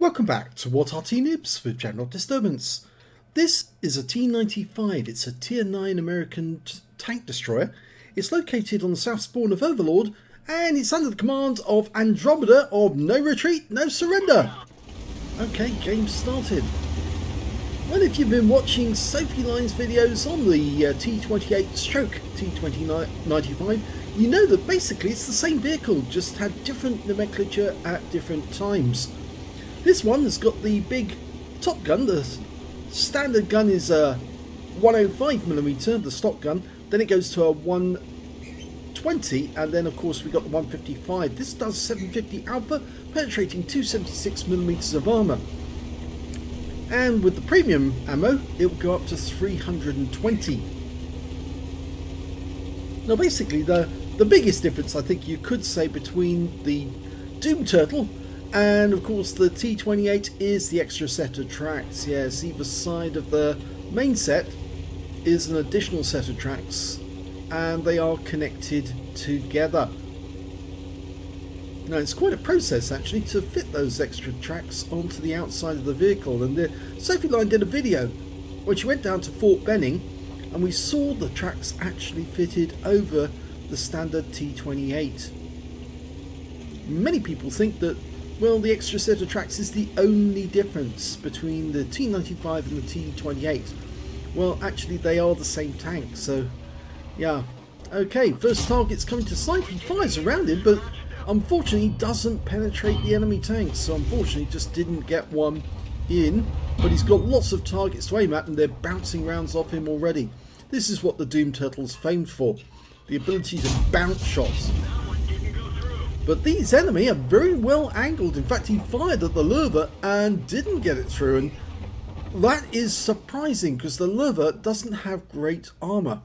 Welcome back to What Are Noobs with General Disturbance. This is a T95, it's a Tier 9 American tank destroyer. It's located on the south spawn of Overlord and it's under the command of Andromedaa of No Retreat, No Surrender. Okay, game started. Well, if you've been watching Sophie Line's videos on the T28 stroke T95, you know that basically it's the same vehicle, just had different nomenclature at different times. This one has got the big top gun. The standard gun is a 105mm, the stock gun. Then it goes to a 120, and then of course we got the 155. This does 750 alpha, penetrating 276mm of armour. And with the premium ammo, it will go up to 320. Now basically the biggest difference I think you could say between the Doom Turtle and of course the T28 is the extra set of tracks. Yes, either side of the main set is an additional set of tracks and they are connected together. Now it's quite a process actually to fit those extra tracks onto the outside of the vehicle, and Sophie Line did a video when she went down to Fort Benning and we saw the tracks actually fitted over the standard T28. Many people think that, well, the extra set of tracks is the only difference between the T95 and the T28. Well, actually they are the same tank, so yeah. Okay, first target's coming to sight. He fires around him, but unfortunately doesn't penetrate the enemy tanks, so unfortunately just didn't get one in. But he's got lots of targets to aim at and they're bouncing rounds off him already. This is what the Doom Turtle's famed for, the ability to bounce shots. But these enemy are very well angled. In fact, he fired at the Lurva and didn't get it through, and that is surprising because the Lurva doesn't have great armour.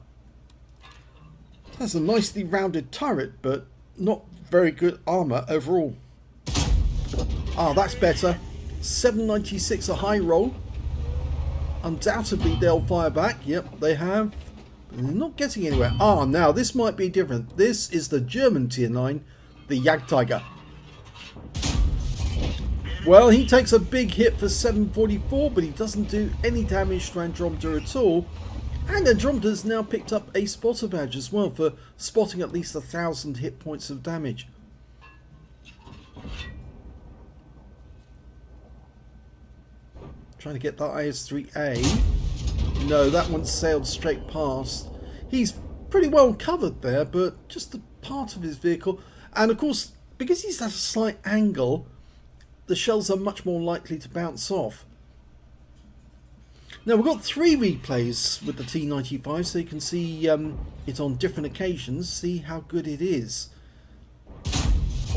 It has a nicely rounded turret, but not very good armour overall. Ah, that's better. 796, a high roll. Undoubtedly they'll fire back. Yep, they have. But they're not getting anywhere. Ah, now this might be different. This is the German Tier 9. The Jagdtiger. Well, he takes a big hit for 744, but he doesn't do any damage to Andromeda at all. And Andromeda's now picked up a spotter badge as well for spotting at least 1,000 hit points of damage. Trying to get that IS-3A. No, that one sailed straight past. He's pretty well covered there, but just the part of his vehicle. And of course, because he's at a slight angle, the shells are much more likely to bounce off. Now we've got 3 replays with the T95, so you can see it on different occasions, see how good it is.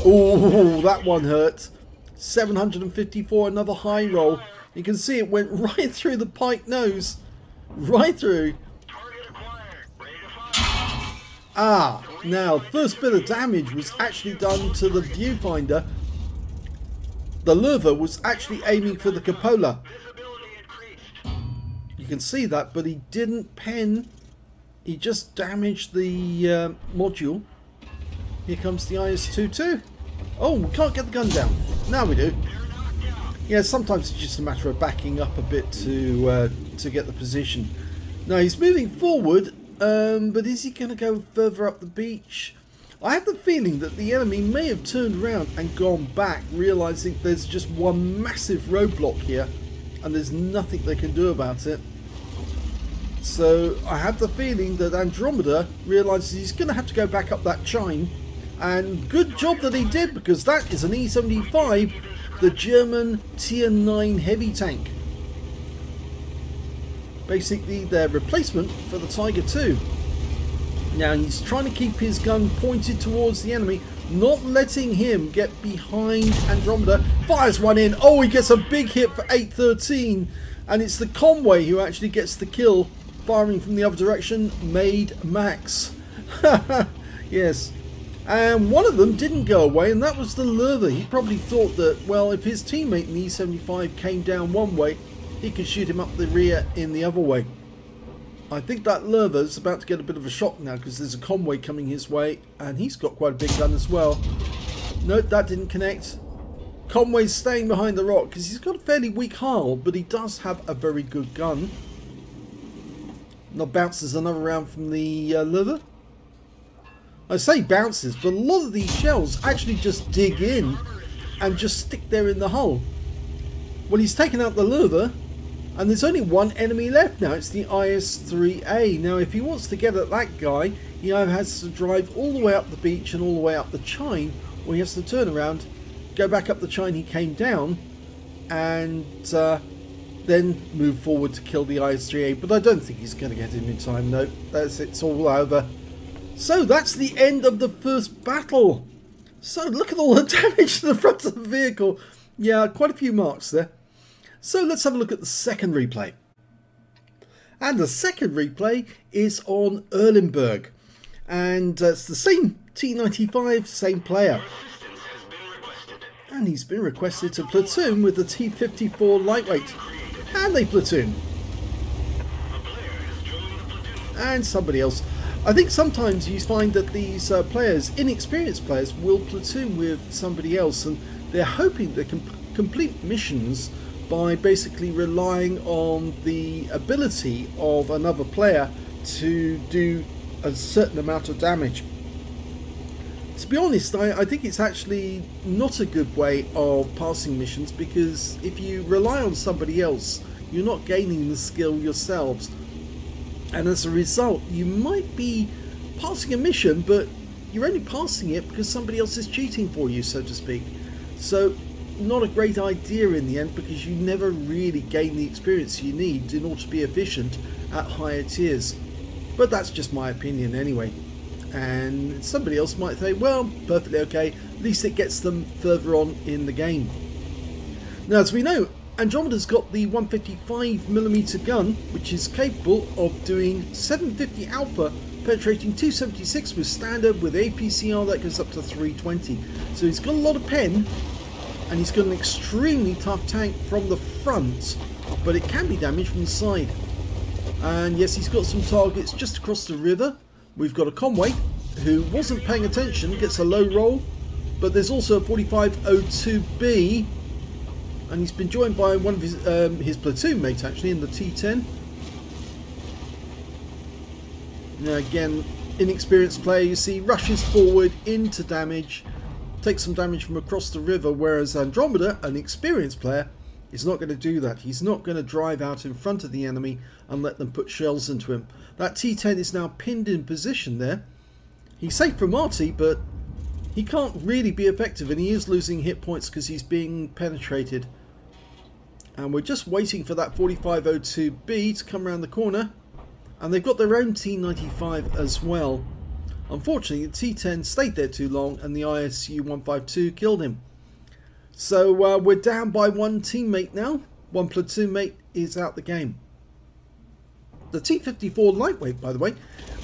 Oh, that one hurt. 754, another high roll. You can see it went right through the pike nose. Right through. Ah, now first bit of damage was actually done to the viewfinder. The Lurva was actually aiming for the cupola. You can see that, but he didn't pen. He just damaged the module. Here comes the IS-22. Oh, we can't get the gun down. Now we do. Yeah, sometimes it's just a matter of backing up a bit to get the position. Now he's moving forward. But is he going to go further up the beach? I have the feeling that the enemy may have turned around and gone back, realising there's just one massive roadblock here and there's nothing they can do about it. So I have the feeling that Andromeda realises he's going to have to go back up that chine, and good job that he did, because that is an E75, the German Tier 9 heavy tank. Basically their replacement for the Tiger II. Now he's trying to keep his gun pointed towards the enemy, not letting him get behind Andromeda. Fires one in. Oh, he gets a big hit for 813, and it's the Conway who actually gets the kill, firing from the other direction. Made Max. Yes. And one of them didn't go away, and that was the Lurva. He probably thought that, well, if his teammate in the E75 came down one way, he could shoot him up the rear in the other way. I think that Lurva's about to get a bit of a shock now because there's a Conway coming his way and he's got quite a big gun as well. Nope, that didn't connect. Conway's staying behind the rock because he's got a fairly weak hull, but he does have a very good gun. Now bounces another round from the leather. I say bounces, but a lot of these shells actually just dig in and just stick there in the hull. Well, he's taken out the leather, and there's only one enemy left now. It's the IS-3A. Now, if he wants to get at that guy, he either has to drive all the way up the beach and all the way up the chine, or he has to turn around, go back up the chine he came down, and then move forward to kill the IS-3A. But I don't think he's going to get him in time. No, it's all over. So that's the end of the first battle. So look at all the damage to the front of the vehicle. Yeah, quite a few marks there. So let's have a look at the second replay. And the second replay is on Erlenberg. And it's the same T95, same player. And he's been requested to platoon with the T54 lightweight. And they platoon. And somebody else. I think sometimes you find that these players, inexperienced players, will platoon with somebody else, and they're hoping they can complete missions by basically relying on the ability of another player to do a certain amount of damage. To be honest, I think it's actually not a good way of passing missions, because if you rely on somebody else, you're not gaining the skill yourselves. And as a result, you might be passing a mission, but you're only passing it because somebody else is cheating for you, so to speak. So, not a great idea in the end, because you never really gain the experience you need in order to be efficient at higher tiers. But that's just my opinion anyway. And somebody else might say, well, perfectly okay, at least it gets them further on in the game. Now, as we know, Andromeda's got the 155mm gun, which is capable of doing 750 alpha, penetrating 276 with standard, with APCR that goes up to 320. So he's got a lot of pen, and he's got an extremely tough tank from the front, but it can be damaged from the side. And yes, he's got some targets just across the river. We've got a Conway who wasn't paying attention, gets a low roll, but there's also a 4502B. And he's been joined by one of his platoon mates, actually, in the T10. Now again, inexperienced player, you see, rushes forward into damage, takes some damage from across the river, whereas Andromeda, an experienced player, is not going to do that. He's not going to drive out in front of the enemy and let them put shells into him. That T10 is now pinned in position there. He's safe from Arty, but he can't really be effective, and he is losing hit points because he's being penetrated. And we're just waiting for that 4502B to come around the corner. And they've got their own T95 as well. Unfortunately, the T10 stayed there too long, and the ISU-152 killed him. So we're down by one teammate now. One platoon mate is out the game. The T54 lightweight, by the way,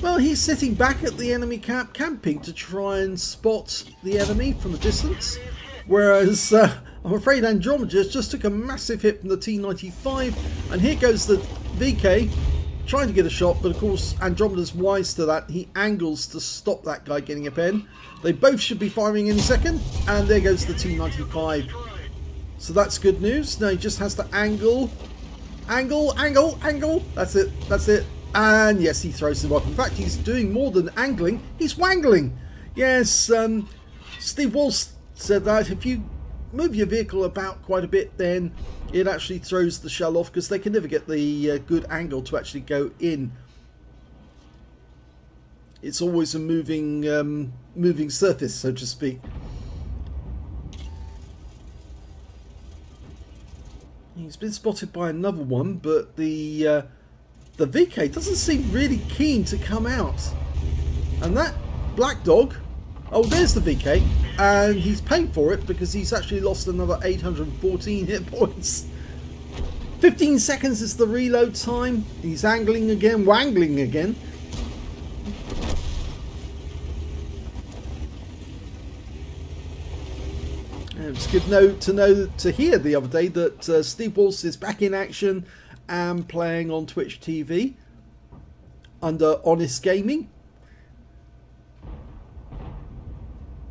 well, he's sitting back at the enemy camp, camping to try and spot the enemy from a distance. Whereas I'm afraid Andromeda just took a massive hit from the T95, and here goes the VK trying to get a shot, but of course Andromeda's wise to that. He angles to stop that guy getting a pen. They both should be firing in a second, and there goes the T95. So that's good news. Now he just has to angle. That's it. And yes, he throws him off. In fact, he's doing more than angling, he's wangling. Yes, Steve Walsh said that if you move your vehicle about quite a bit, then it actually throws the shell off, because they can never get the good angle to actually go in. It's always a moving surface, so to speak. He's been spotted by another one, but the VK doesn't seem really keen to come out. And that black dog, oh, there's the VK, and he's paying for it because he's actually lost another 814 hit points. 15 seconds is the reload time. He's angling again, wangling again. And it's good to hear the other day that Steve Walsh is back in action and playing on Twitch TV under Honest Gaming.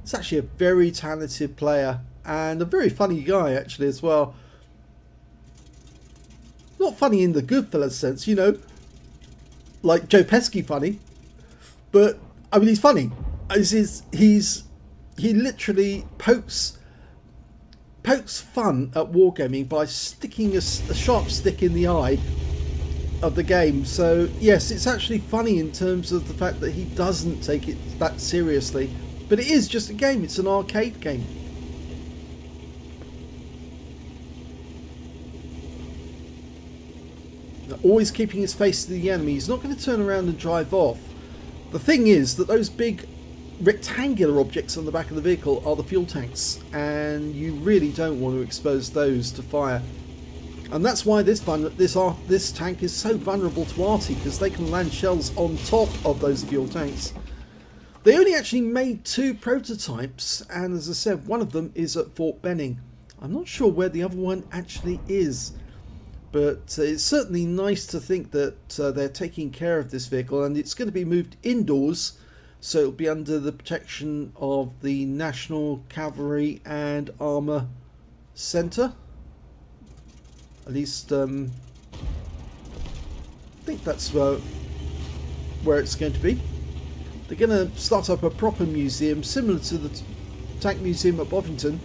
It's actually a very talented player, and a very funny guy actually as well. Not funny in the Goodfellas sense, you know, like Joe Pesci funny, but I mean he's funny. He literally pokes fun at wargaming by sticking a sharp stick in the eye of the game. So yes, it's actually funny in terms of the fact that he doesn't take it that seriously, but it is just a game. It's an arcade game. Always keeping his face to the enemy. He's not going to turn around and drive off. The thing is that those big rectangular objects on the back of the vehicle are the fuel tanks, and you really don't want to expose those to fire. And that's why this tank is so vulnerable to Arty, because they can land shells on top of those fuel tanks. They only actually made 2 prototypes, and as I said, one of them is at Fort Benning. I'm not sure where the other one actually is, but it's certainly nice to think that they're taking care of this vehicle, and it's going to be moved indoors, so it'll be under the protection of the National Cavalry and Armour Centre. At least I think that's where it's going to be. They're going to start up a proper museum similar to the Tank Museum at Bovington.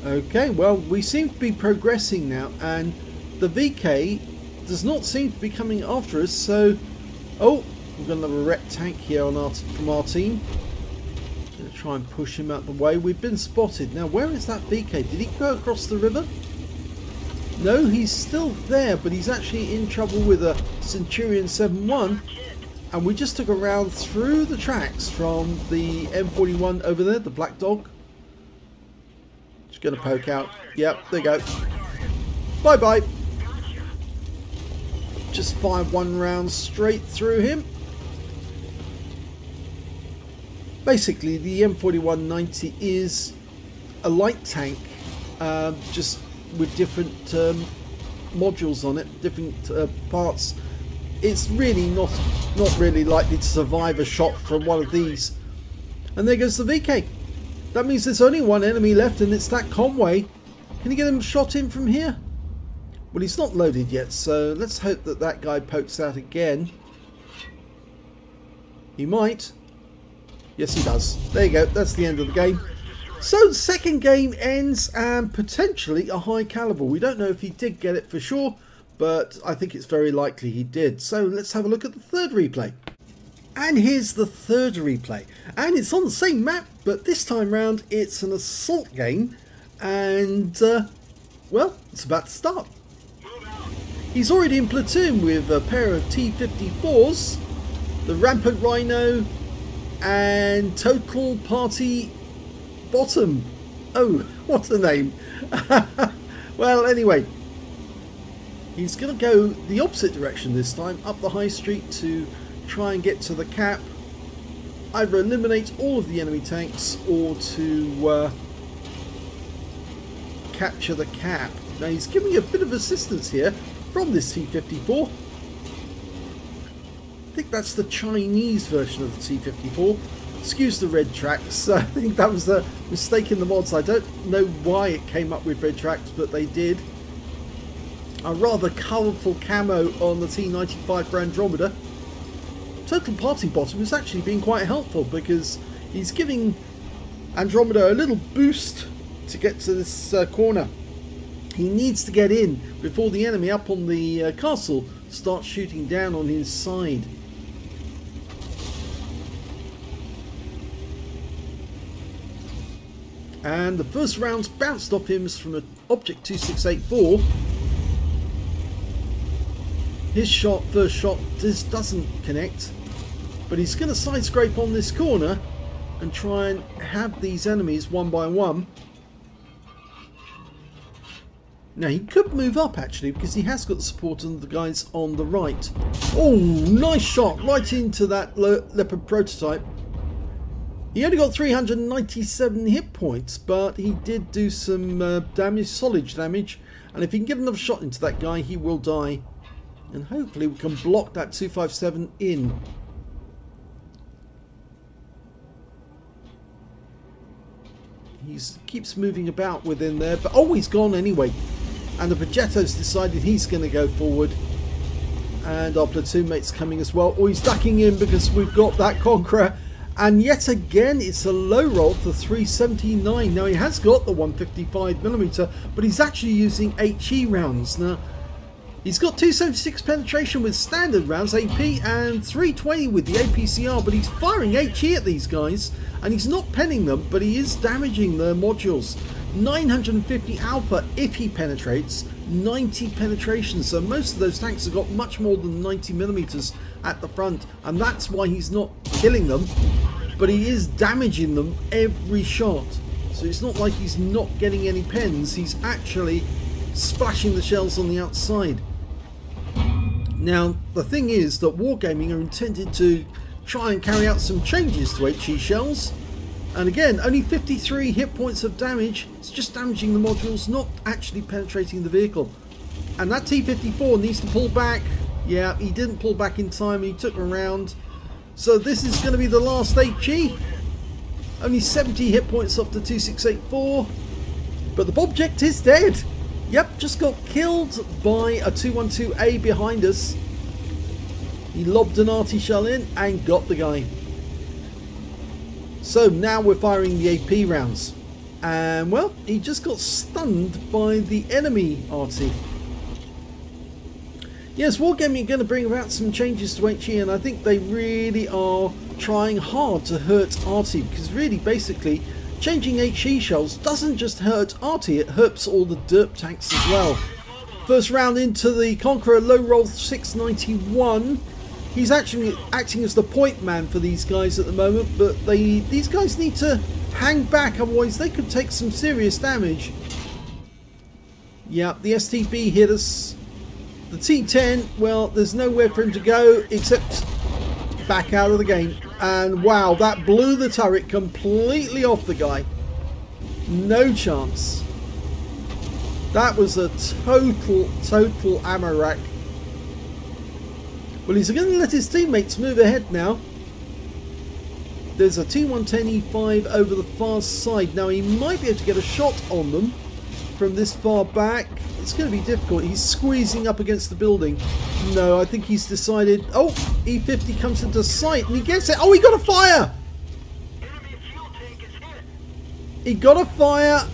Okay, well, we seem to be progressing now, and the VK does not seem to be coming after us. So, oh, we've got another wrecked tank here on from our team. Going to try and push him out the way. We've been spotted. Now, where is that VK? Did he go across the river? No, he's still there, but he's actually in trouble with a Centurion 7-1. And we just took a round through the tracks from the M41 over there, the Black Dog. Just going to poke out. Yep, there you go. Bye bye. Just fired 1 round straight through him. Basically, the M4190 is a light tank, just with different modules on it, different parts. It's really not really likely to survive a shot from one of these. And there goes the VK. That means there's only one enemy left, and it's that Conway. Can you get him shot in from here? Well, he's not loaded yet, so let's hope that that guy pokes out again. He might. Yes, he does. There you go. That's the end of the game. So the second game ends, and potentially a high caliber. We don't know if he did get it for sure, but I think it's very likely he did. So let's have a look at the third replay. And here's the third replay, and it's on the same map, but this time round it's an assault game, and well, it's about to start. He's already in platoon with a pair of T-54s, the Rampant Rhino, and Total Party Bottom. Oh, what a name. Well, anyway, he's going to go the opposite direction this time, up the high street to try and get to the cap, either eliminate all of the enemy tanks or to capture the cap. Now he's giving a bit of assistance here from this T-54. I think that's the Chinese version of the T-54. Excuse the red tracks. I think that was a mistake in the mods. I don't know why it came up with red tracks, but they did. A rather colourful camo on the T95 for Andromeda. Total Party Bottom is actually being quite helpful, because he's giving Andromeda a little boost to get to this corner. He needs to get in before the enemy up on the castle starts shooting down on his side. And the first rounds bounced off him from an Object 2684. His shot, first shot, just doesn't connect, but he's going to side scrape on this corner and try and have these enemies one by one. Now he could move up actually, because he has got the support of the guys on the right. Oh, nice shot right into that Leopard prototype. He only got 397 hit points, but he did do some damage, solid damage, and if he can get another shot into that guy, he will die. And hopefully we can block that 257 in. He keeps moving about within there, but oh, he's gone anyway. And the Progetto's decided he's going to go forward. And our platoon mate's coming as well. Oh, he's ducking in because we've got that Conqueror. And yet again, it's a low roll for 379. Now, he has got the 155mm, but he's actually using HE rounds. Now, he's got 276 penetration with standard rounds, AP, and 320 with the APCR, but he's firing HE at these guys, and he's not penning them, but he is damaging their modules. 950 alpha if he penetrates, 90 penetration, so most of those tanks have got much more than 90mm at the front, and that's why he's not killing them, but he is damaging them every shot. So it's not like he's not getting any pens, he's actually splashing the shells on the outside. Now the thing is that Wargaming are intended to try and carry out some changes to HE shells, and again, only 53 hit points of damage. It's just damaging the modules, not actually penetrating the vehicle. And that T-54 needs to pull back. Yeah, he didn't pull back in time, he took him around. So this is going to be the last HE. Only 70 hit points off the 2684. But the object is dead. Yep, just got killed by a 212A behind us. He lobbed an Arty shell in and got the guy. So now we're firing the AP rounds. And well, he just got stunned by the enemy Arty. Yes, Wargaming are going to bring about some changes to HE, and I think they really are trying hard to hurt Arty, because really basically changing HE shells doesn't just hurt Arty, it hurts all the derp tanks as well. First round into the Conqueror, low roll 691. He's actually acting as the point man for these guys at the moment, but these guys need to hang back, otherwise they could take some serious damage. Yeah, the STB hit us. The T10, well, there's nowhere for him to go except back out of the game. And wow, that blew the turret completely off the guy. No chance. That was a total ammo rack. Well, he's going to let his teammates move ahead now. There's a T110E5 over the far side. Now, he might be able to get a shot on them from this far back. It's going to be difficult. He's squeezing up against the building. No, I think he's decided... Oh, E50 comes into sight and he gets it. Oh, he got a fire! He got a fire.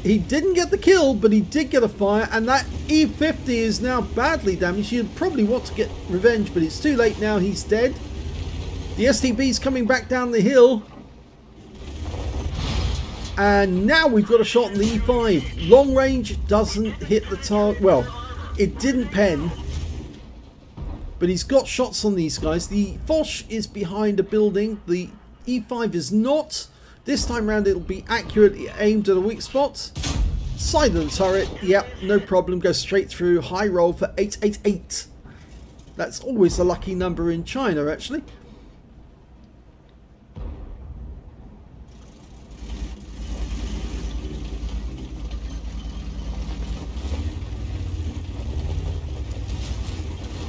He didn't get the kill, but he did get a fire, and that E50 is now badly damaged. You'd probably want to get revenge, but it's too late now. He's dead. The STB's coming back down the hill. And now we've got a shot on the E5. Long range doesn't hit the target. Well, it didn't pen, but he's got shots on these guys. The Foch is behind a building. The E5 is not. This time round it'll be accurately aimed at a weak spot. Side of the turret, yep, no problem. Goes straight through. High roll for 888. That's always a lucky number in China, actually.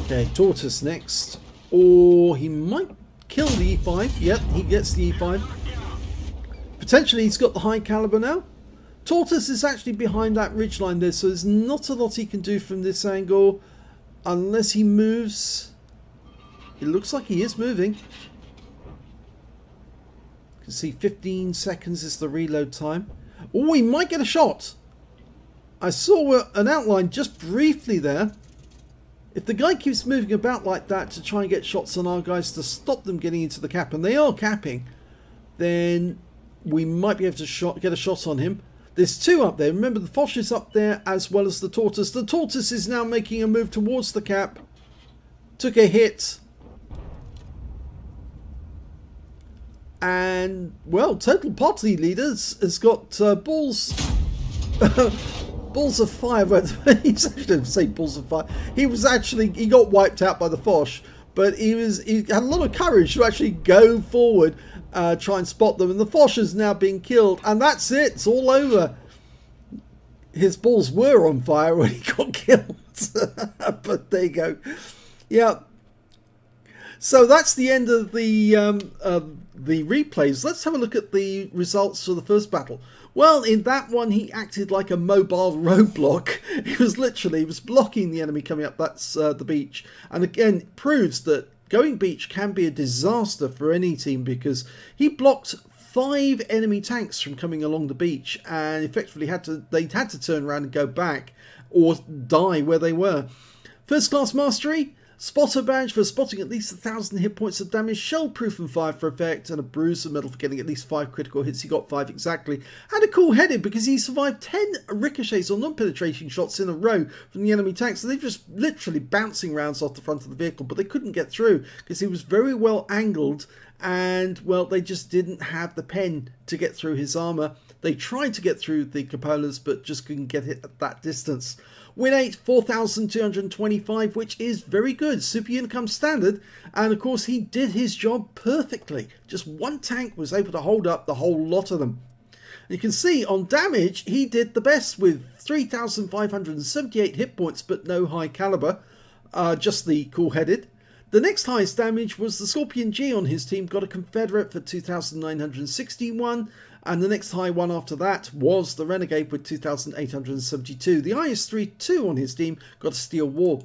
Okay, Tortoise next. Or he might kill the E5. Yep, he gets the E5. Potentially he's got the high caliber now. Tortoise is actually behind that ridgeline there, so there's not a lot he can do from this angle unless he moves. It looks like he is moving. You can see 15 seconds is the reload time. Oh, he might get a shot. I saw an outline just briefly there. If the guy keeps moving about like that to try and get shots on our guys to stop them getting into the cap, and they are capping, then we might be able to get a shot on him. There's two up there. Remember, the Foch is up there as well as the Tortoise. The Tortoise is now making a move towards the cap. Took a hit. And, well, Total Party Leaders has got balls... balls of fire. He's actually say balls of fire. He got wiped out by the Foch, but he had a lot of courage to actually go forward, try and spot them, and the Foch is now being killed, and that's it. It's all over. His balls were on fire when he got killed. But there you go. Yeah. So that's the end of the replays. Let's have a look at the results for the first battle. Well, in that one, he acted like a mobile roadblock. He was blocking the enemy coming up the beach. And again, it proves that going beach can be a disaster for any team, because he blocked 5 enemy tanks from coming along the beach, and effectively they had to turn around and go back or die where they were. First class mastery. Spotter badge for spotting at least 1,000 hit points of damage, shell proof and fire for effect, and a bruiser medal for getting at least 5 critical hits. He got 5 exactly. And a cool headed, because he survived 10 ricochets or non-penetrating shots in a row from the enemy tanks. And they're just literally bouncing rounds off the front of the vehicle, but they couldn't get through because he was very well angled, and well, they just didn't have the pen to get through his armor. They tried to get through the cupolas, but just couldn't get it at that distance. Win 8, 4,225, which is very good. Super Unicum standard. And of course, he did his job perfectly. Just one tank was able to hold up the whole lot of them. You can see on damage, he did the best with 3,578 hit points, but no high caliber. Just the cool-headed. The next highest damage was the Scorpion G on his team, got a Confederate for 2,961, and the next high one after that was the Renegade with 2,872. The IS-32 on his team got a Steel War.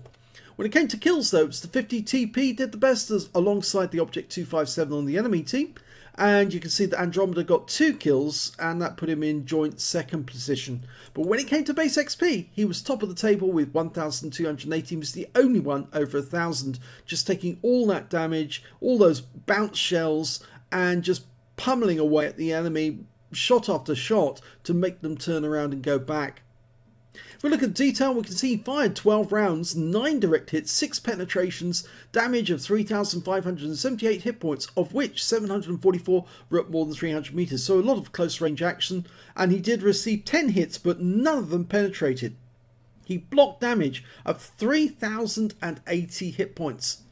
When it came to kills though, it was the 50 TP did the best alongside the Object 257 on the enemy team. And you can see that Andromeda got 2 kills, and that put him in joint second position. But when it came to base XP, he was top of the table with 1,280. He was the only one over 1,000, just taking all that damage, all those bounce shells, and just pummeling away at the enemy, shot after shot, to make them turn around and go back. If we look at detail, we can see he fired 12 rounds, 9 direct hits, 6 penetrations, damage of 3,578 hit points, of which 744 were at more than 300 meters. So a lot of close range action, and he did receive 10 hits, but none of them penetrated. He blocked damage of 3,080 hit points.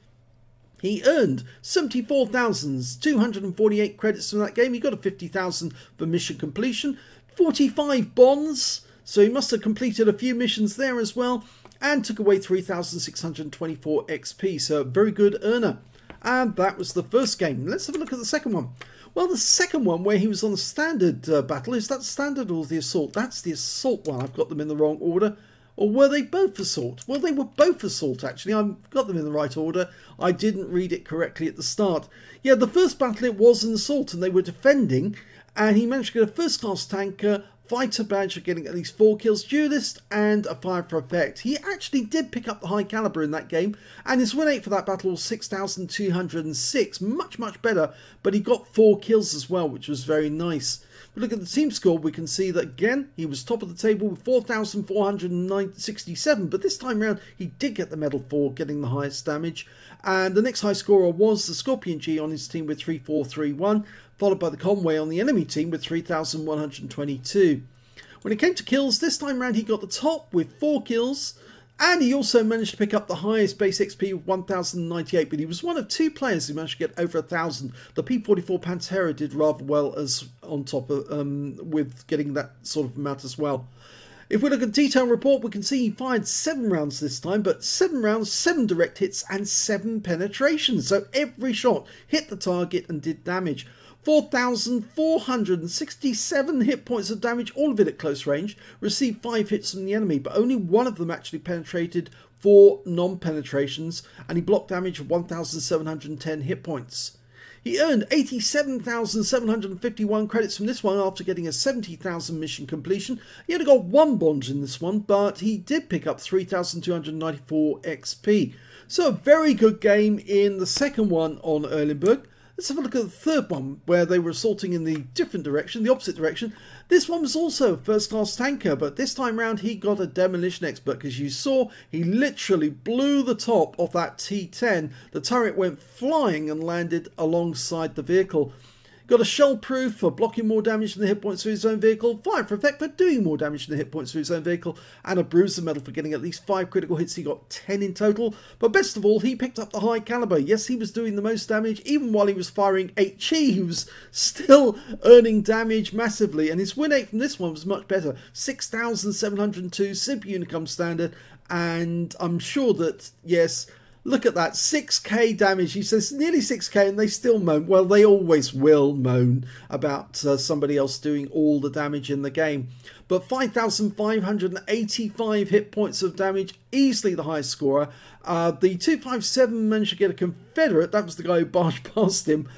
He earned 74,248 credits from that game. He got a 50,000 for mission completion, 45 bonds. So he must have completed a few missions there as well, and took away 3,624 XP. So a very good earner. And that was the first game. Let's have a look at the second one. Well, the second one, where he was on the standard battle, is that standard or the assault? That's the assault one. I've got them in the wrong order. Or were they both assault? Well, they were both assault, actually. I've got them in the right order. I didn't read it correctly at the start. Yeah, the first battle, it was an assault, and they were defending. And he managed to get a first-class tanker, fighter badge for getting at least 4 kills, duelist, and a fire for effect. He actually did pick up the high caliber in that game, and his win rate for that battle was 6,206. Much, much better, but he got 4 kills as well, which was very nice. If we look at the team score, we can see that again, he was top of the table with 4,467, but this time around, he did get the medal for getting the highest damage. And the next high scorer was the Scorpion G on his team with 3,431, followed by the Conway on the enemy team with 3,122. When it came to kills, this time round he got the top with 4 kills, and he also managed to pick up the highest base XP of 1,098, but he was one of 2 players who managed to get over 1,000. The P44 Pantera did rather well as on top of, with getting that sort of amount as well. If we look at detail report, we can see he fired 7 rounds this time, but 7 rounds, 7 direct hits, and 7 penetrations. So every shot hit the target and did damage. 4,467 hit points of damage, all of it at close range. Received 5 hits from the enemy, but only one of them actually penetrated, 4 non-penetrations, and he blocked damage of 1,710 hit points. He earned 87,751 credits from this one after getting a 70,000 mission completion. He only got 1 bond in this one, but he did pick up 3,294 XP. So a very good game in the second one on Erlenberg. Let's have a look at the third one, where they were assaulting in the different direction, the opposite direction. This one was also a first-class tanker, but this time round he got a demolition expert, because you saw he literally blew the top off that T10. The turret went flying and landed alongside the vehicle. Got a shell proof for blocking more damage than the hit points for his own vehicle, fire for effect for doing more damage than the hit points for his own vehicle, and a bruiser medal for getting at least 5 critical hits. He got 10 in total, but best of all, he picked up the high caliber. Yes, he was doing the most damage, even while he was firing HE, he was still earning damage massively, and his win rate from this one was much better, 6,702 Super Unicum standard, and I'm sure that, yes, look at that, 6k damage. He says nearly 6k, and they still moan. Well, they always will moan about somebody else doing all the damage in the game. But 5,585 hit points of damage, easily the highest scorer. The 257 managed to get a Confederate. That was the guy who barged past him.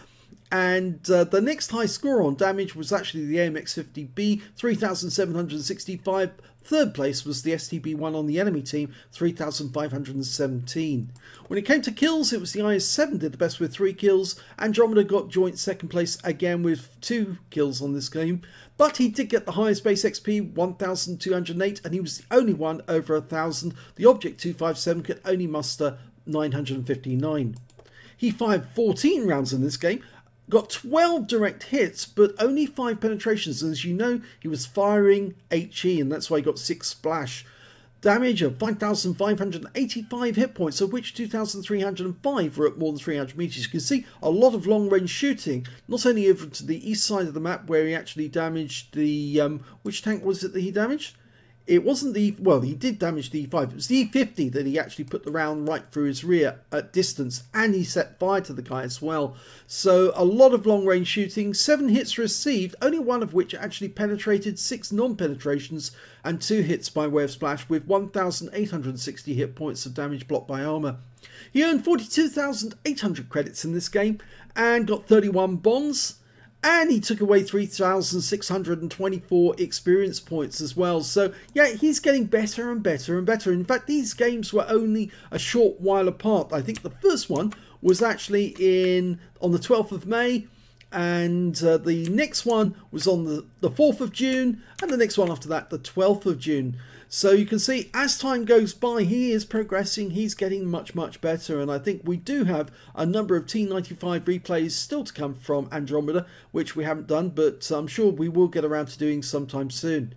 And the next high score on damage was actually the AMX-50B, 3,765. Third place was the STB-1 on the enemy team, 3,517. When it came to kills, it was the IS-7 did the best with 3 kills. Andromeda got joint second place again with 2 kills on this game. But he did get the highest base XP, 1,208, and he was the only one over 1,000. The Object 257 could only muster 959. He fired 14 rounds in this game. Got 12 direct hits, but only 5 penetrations. And as you know, he was firing HE, and that's why he got 6 splash. Damage of 5,585 hit points, of which 2,305 were at more than 300 meters. You can see a lot of long-range shooting, not only over to the east side of the map, where he actually damaged the... which tank was it that he damaged? It wasn't the... Well, he did damage the E5. It was the E50 that he actually put the round right through his rear at distance. And he set fire to the guy as well. So a lot of long-range shooting. 7 hits received, only 1 of which actually penetrated. 6 non-penetrations. And 2 hits by way of splash, with 1,860 hit points of damage blocked by armor. He earned 42,800 credits in this game. And got 31 bonds. And he took away 3,624 experience points as well. So, yeah, he's getting better and better and better. In fact, these games were only a short while apart. I think the first one was actually on the 12th of May. And the next one was on the 4th of June. And the next one after that, the 12th of June. So you can see as time goes by, he is progressing. He's getting much, much better. And I think we do have a number of T95 replays still to come from Andromeda, which we haven't done, but I'm sure we will get around to doing sometime soon.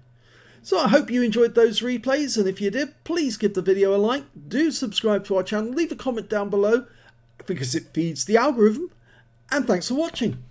So I hope you enjoyed those replays. And if you did, please give the video a like. Do subscribe to our channel. Leave a comment down below because it feeds the algorithm. And thanks for watching.